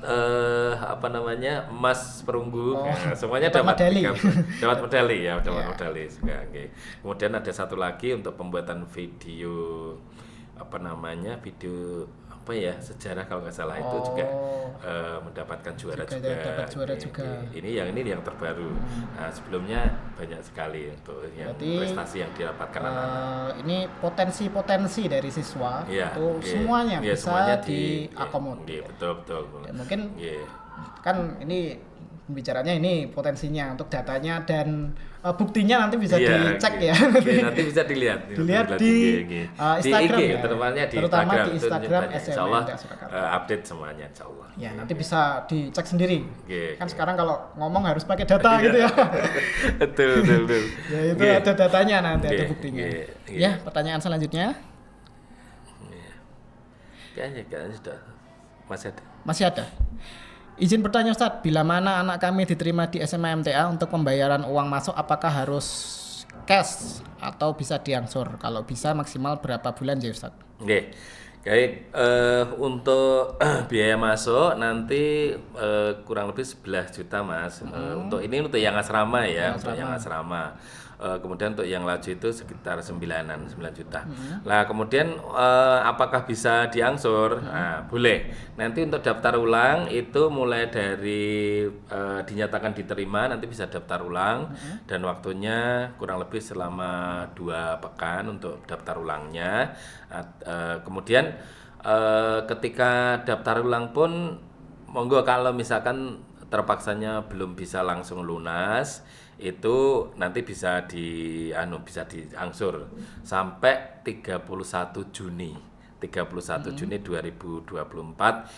emas perunggu. Semuanya dapat medali. Dapat medali juga. Kemudian ada satu lagi untuk pembuatan video sejarah kalau nggak salah itu juga mendapatkan juara juga. Ini yang terbaru. Nah, sebelumnya banyak sekali untuk prestasi yang didapatkan anak-anak. Ini potensi dari siswa itu semuanya bisa diakomodir. Betul. Dan mungkin kan ini pembicaranya ini potensinya untuk datanya dan buktinya nanti bisa dicek ya. Nanti bisa dilihat di Instagram IG, terutama di Instagram SMMTA Surakarta. Update semuanya insya Allah. Ya, nanti bisa dicek sendiri. Kan sekarang kalau ngomong harus pakai data gitu ya. Betul. Ya itu ada datanya nanti, ada buktinya. Ya, pertanyaan selanjutnya. Kayaknya sudah masih ada. Izin bertanya Ustadz, bila mana anak kami diterima di SMMTA untuk pembayaran uang masuk, apakah harus cash atau bisa diangsur? Kalau bisa maksimal berapa bulan ya Ustadz? Untuk biaya masuk nanti kurang lebih 11 juta Mas. Untuk yang asrama ya, untuk yang asrama. kemudian untuk yang laju itu sekitar 9 juta. Nah, kemudian apakah bisa diangsur? Nah, boleh. Nanti untuk daftar ulang itu mulai dari dinyatakan diterima nanti bisa daftar ulang dan waktunya kurang lebih selama 2 pekan untuk daftar ulangnya. Kemudian ketika daftar ulang pun monggo kalau misalkan terpaksanya belum bisa langsung lunas itu nanti bisa bisa diangsur sampai 31 Juni 2024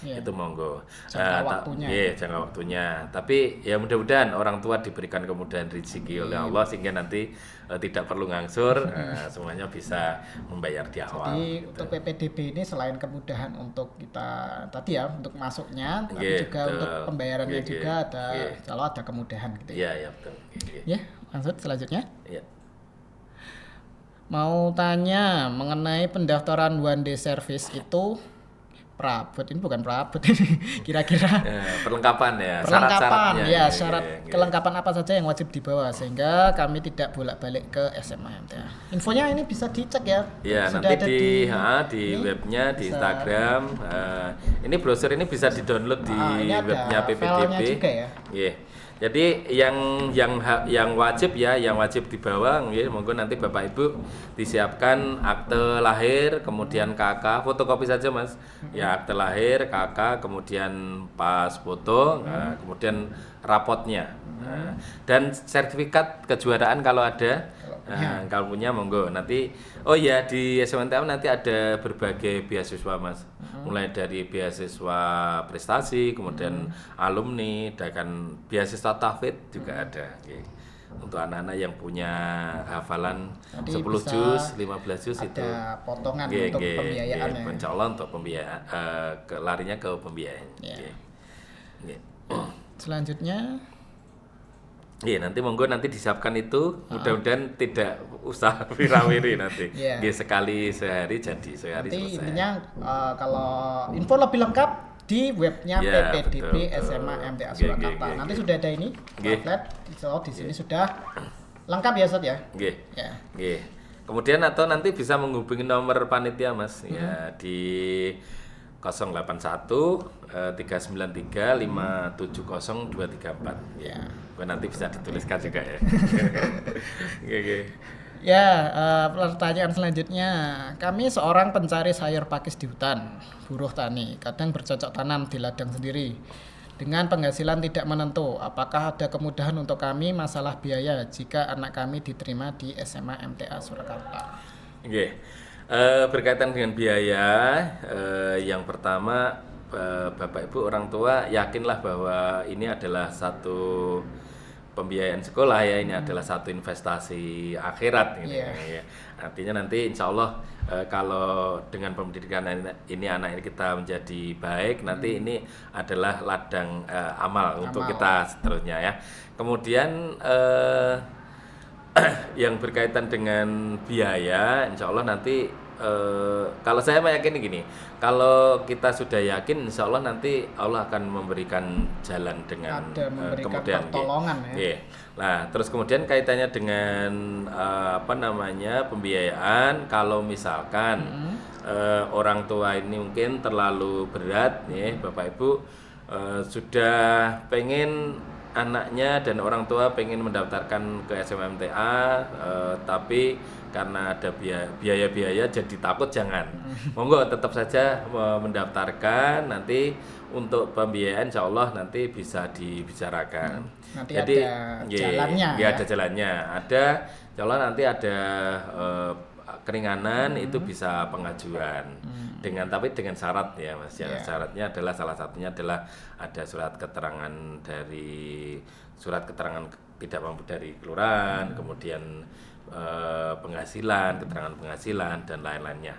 itu monggo. Jangka waktunya. Jangka waktunya. Tapi ya mudah-mudahan orang tua diberikan kemudahan rezeki oleh Allah sehingga nanti tidak perlu ngangsur, semuanya bisa membayar di awal. Jadi untuk PPDB ini selain kemudahan untuk kita tadi ya untuk masuknya, tapi juga untuk pembayarannya juga kalau ada kemudahan gitu. Iya, betul. Ya, lanjut selanjutnya. Iya. Mau tanya mengenai pendaftaran one day service itu perabot, ini bukan perabot ini kira-kira perlengkapan ya, perlengkapan ya, syarat kelengkapan apa saja yang wajib dibawa sehingga kami tidak bolak-balik ke SMA MTA. Infonya ini bisa dicek ya. Ya, sudah nanti ada di webnya, di Instagram. Ini browser ini bisa di-download di webnya PPDB. Juga ya. Jadi yang wajib dibawa, monggo nanti Bapak Ibu disiapkan akte lahir, kemudian KK, fotokopi saja Mas. Ya, akte lahir, KK, kemudian pas foto, kemudian rapotnya. Dan sertifikat kejuaraan kalau ada. Kalau punya monggo nanti di SMNTM nanti ada berbagai beasiswa Mas, mulai dari beasiswa prestasi, kemudian alumni, dan beasiswa tahfidz juga ada. Untuk anak-anak yang punya hafalan nanti 10 juz, 15 juz itu ada potongan untuk pembiayaan ya. Insya Allah untuk pembiayaan, larinya ke pembiayaan. Selanjutnya iya, nanti monggo nanti disiapkan itu, mudah-mudahan tidak usah wirawiri nanti. Sekali sehari jadi, sehari nanti selesai. Intinya kalau info lebih lengkap di webnya PPDB betul. SMA MTA Surakarta. Nanti sudah ada ini pamflet, di sini sudah lengkap ya Sot ya. Kemudian atau nanti bisa menghubungi nomor panitia Mas ya di 081 393 570 234. Ya. Nanti bisa dituliskan juga ya. Ya, pertanyaan selanjutnya. Kami seorang pencari sayur pakis di hutan, buruh tani, kadang bercocok tanam di ladang sendiri. Dengan penghasilan tidak menentu, apakah ada kemudahan untuk kami masalah biaya jika anak kami diterima di SMA MTA Surakarta? Berkaitan dengan biaya, yang pertama Bapak Ibu orang tua yakinlah bahwa ini adalah satu pembiayaan sekolah ya, ini adalah satu investasi akhirat gitu ya. Artinya nanti insya Allah kalau dengan pendidikan ini anak ini kita menjadi baik, nanti ini adalah ladang amal untuk kita seterusnya ya. Kemudian yang berkaitan dengan biaya, insya Allah nanti kalau saya meyakini gini, kalau kita sudah yakin, insya Allah nanti Allah akan memberikan jalan dengan kemudian pertolongan ya. Nah, terus kemudian kaitannya dengan pembiayaan, kalau misalkan orang tua ini mungkin terlalu berat, Bapak Ibu sudah pengen anaknya dan orang tua pengen mendaftarkan ke SMMTA, tapi karena ada biaya-biaya jadi takut, jangan. Monggo tetap saja mendaftarkan, nanti untuk pembiayaan insya Allah nanti bisa dibicarakan. Nanti jadi ada jalannya ada jalannya, insya Allah nanti ada keringanan, itu bisa pengajuan tapi dengan syarat ya Mas. Syaratnya adalah salah satunya adalah ada surat keterangan tidak mampu dari kelurahan, kemudian keterangan penghasilan dan lain-lainnya.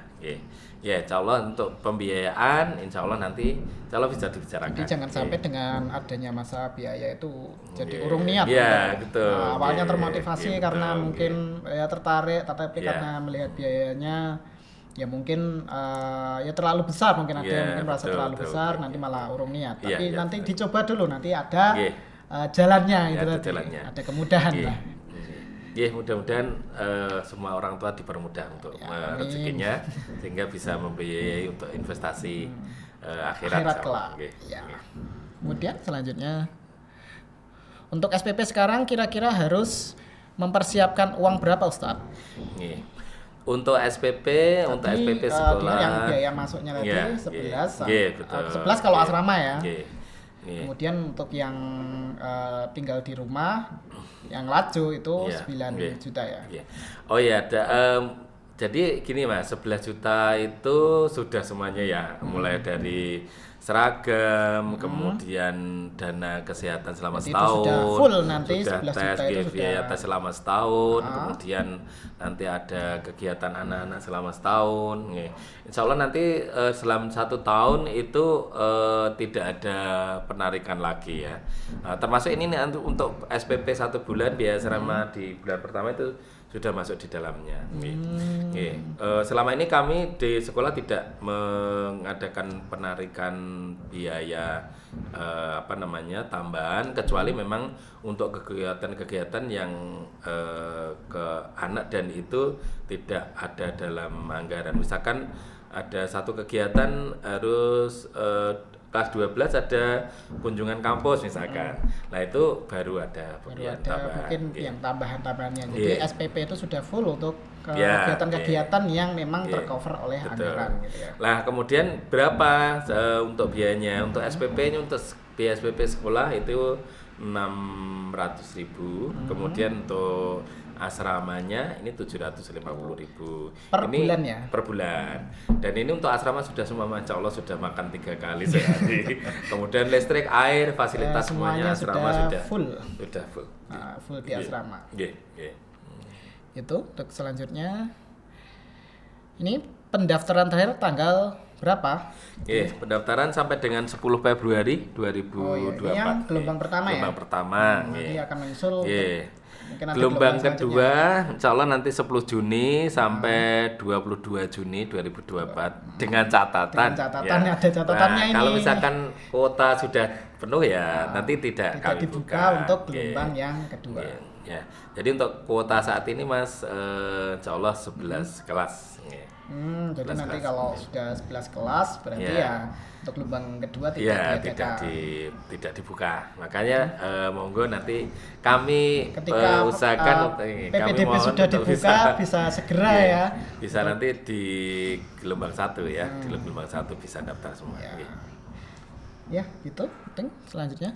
Insya Allah untuk pembiayaan insya Allah nanti insya Allah bisa dibicarakan. Jadi jangan sampai dengan adanya masa biaya itu jadi urung niat. Betul. Awalnya termotivasi karena mungkin tertarik, tapi karena melihat biayanya ya mungkin ya terlalu besar, mungkin ada yang mungkin merasa terlalu besar, nanti malah urung niat. Tapi nanti dicoba dulu, nanti ada jalannya itu tadi. Ada kemudahan lah. Ya, mudah-mudahan semua orang tua dipermudah untuk rezekinya sehingga bisa membiayai untuk investasi akhirat kelak. Nggih. Ya. Kemudian selanjutnya untuk SPP sekarang kira-kira harus mempersiapkan uang berapa Ustadz? Nggih. Untuk SPP, untuk SPP Tadi sekolah yang biaya masuknya tadi Iya, 11 iya, betul. 11 kalau Iya, asrama ya. iya, iya. Kemudian untuk yang tinggal di rumah yang laju itu Iya, 9 iya. juta ya. Iya. Oh ya, jadi gini Mas, 11 juta itu sudah semuanya ya, mulai dari seragam, kemudian dana kesehatan selama Jadi itu setahun, sudah full nanti, sudah 11 tes juta itu biaya sudah. tes selama setahun, kemudian nanti ada kegiatan anak-anak selama setahun. Nggih. Insya Allah nanti selama 1 tahun itu tidak ada penarikan lagi ya. Termasuk ini nih, untuk SPP 1 bulan biaya asrama di bulan pertama itu sudah masuk di dalamnya. Selama ini kami di sekolah tidak mengadakan penarikan biaya tambahan, kecuali memang untuk kegiatan-kegiatan yang ke anak dan itu tidak ada dalam anggaran. Misalkan ada satu kegiatan harus kelas 12 ada kunjungan kampus misalkan. Nah, itu baru ada tambahan. Mungkin yang tambahan-tambahannya. Jadi SPP itu sudah full untuk kegiatan-kegiatan yang memang tercover oleh anggaran gitu ya. Nah, kemudian berapa untuk biayanya? Untuk SPP-nya, untuk biaya SPP sekolah itu 600.000. Kemudian untuk asramanya ini 750.000. Per ini bulan ya? Per bulan. Dan ini untuk asrama sudah semua, Masya Allah sudah makan 3 kali sehari. Kemudian listrik, air, fasilitas semuanya asrama sudah full. Sudah full. Full di asrama. Itu untuk selanjutnya. Ini pendaftaran terakhir tanggal berapa? Pendaftaran sampai dengan 10 Februari 2024. Ini yang gelombang pertama ya? Gelombang pertama. Nanti akan menyusul Gelombang kedua, insya Allah nanti 10 Juni sampai 22 Juni 2024 dengan catatan. Ada catatannya ini. Kalau misalkan kuota sudah penuh ya nanti tidak kami dibuka untuk gelombang yang kedua. Ya. Jadi untuk kuota saat ini Mas, insya Allah 11 kelas. Jadi nanti kalau sudah 11 kelas berarti ya untuk gelombang kedua tidak dibuka. Makanya monggo nanti kami ketika usahakan PPDB sudah dibuka bisa segera ya. Bisa nanti di gelombang 1 ya, di gelombang 1 bisa daftar semua. Ya, gitu. Selanjutnya.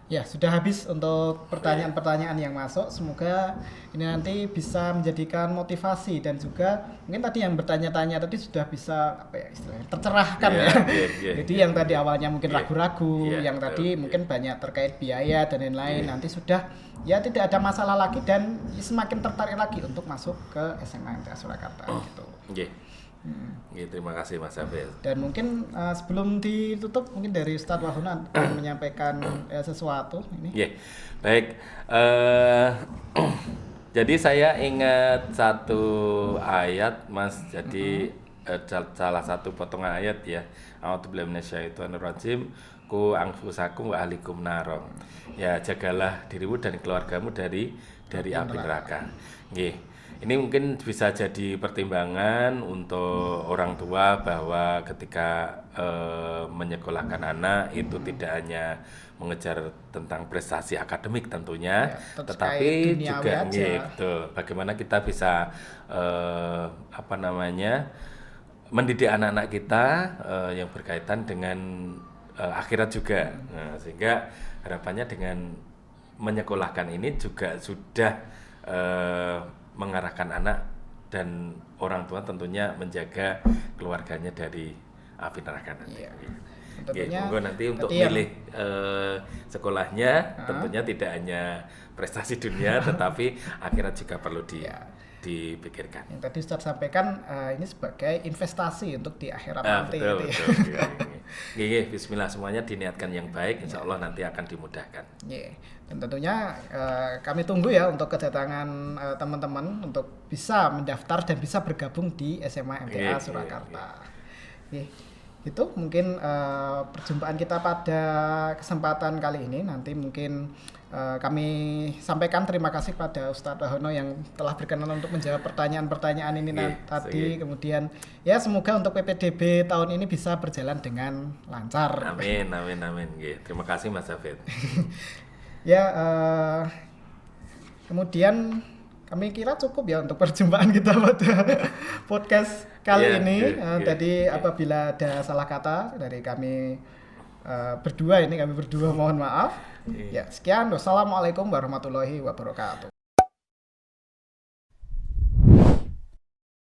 Ya, sudah habis untuk pertanyaan-pertanyaan yang masuk. Semoga ini nanti bisa menjadikan motivasi dan juga mungkin tadi yang bertanya-tanya tadi sudah bisa istilahnya tercerahkan ya. Jadi yang tadi awalnya mungkin ragu-ragu, yang tadi mungkin banyak terkait biaya dan lain-lain, nanti sudah ya tidak ada masalah lagi dan semakin tertarik lagi untuk masuk ke SMA MTA Surakarta gitu. Terima kasih Mas Hafiz. Dan mungkin sebelum ditutup mungkin dari Ustadz Wahunan menyampaikan sesuatu ini. Baik. Jadi saya ingat satu ayat Mas. Jadi salah satu potongan ayat ya. A'udzubillahi minasyaitonirrajim. Ku anfusakum wa ahlikum narong. Ya, jagalah dirimu dan keluargamu dari api neraka. Ini mungkin bisa jadi pertimbangan untuk orang tua bahwa ketika menyekolahkan anak itu tidak hanya mengejar tentang prestasi akademik tentunya, tetapi juga betul, bagaimana kita bisa mendidik anak-anak kita yang berkaitan dengan akhirat juga. Nah, sehingga harapannya dengan menyekolahkan ini juga sudah mengarahkan anak dan orang tua tentunya menjaga keluarganya dari api neraka nanti. Monggo nanti untuk milih sekolahnya tentunya tidak hanya prestasi dunia tetapi akhirat juga perlu dipikirkan. Yang tadi Ustadz sampaikan ini sebagai investasi untuk di akhirat nanti. Betul. Bismillah, semuanya diniatkan yang baik, insya Allah nanti akan dimudahkan. Dan tentunya kami tunggu ya untuk kedatangan teman-teman untuk bisa mendaftar dan bisa bergabung di SMA MTA Surakarta. itu mungkin perjumpaan kita pada kesempatan kali ini. Nanti mungkin kami sampaikan terima kasih pada Ustadz Wahono yang telah berkenan untuk menjawab pertanyaan-pertanyaan ini tadi. Kemudian ya semoga untuk PPDB tahun ini bisa berjalan dengan lancar. Amin. Terima kasih Mas Hafid. Ya, kemudian kami kira cukup ya untuk perjumpaan kita pada podcast kali ini. Tadi apabila ada salah kata dari kami berdua mohon maaf. Ya, sekian. Wassalamualaikum warahmatullahi wabarakatuh.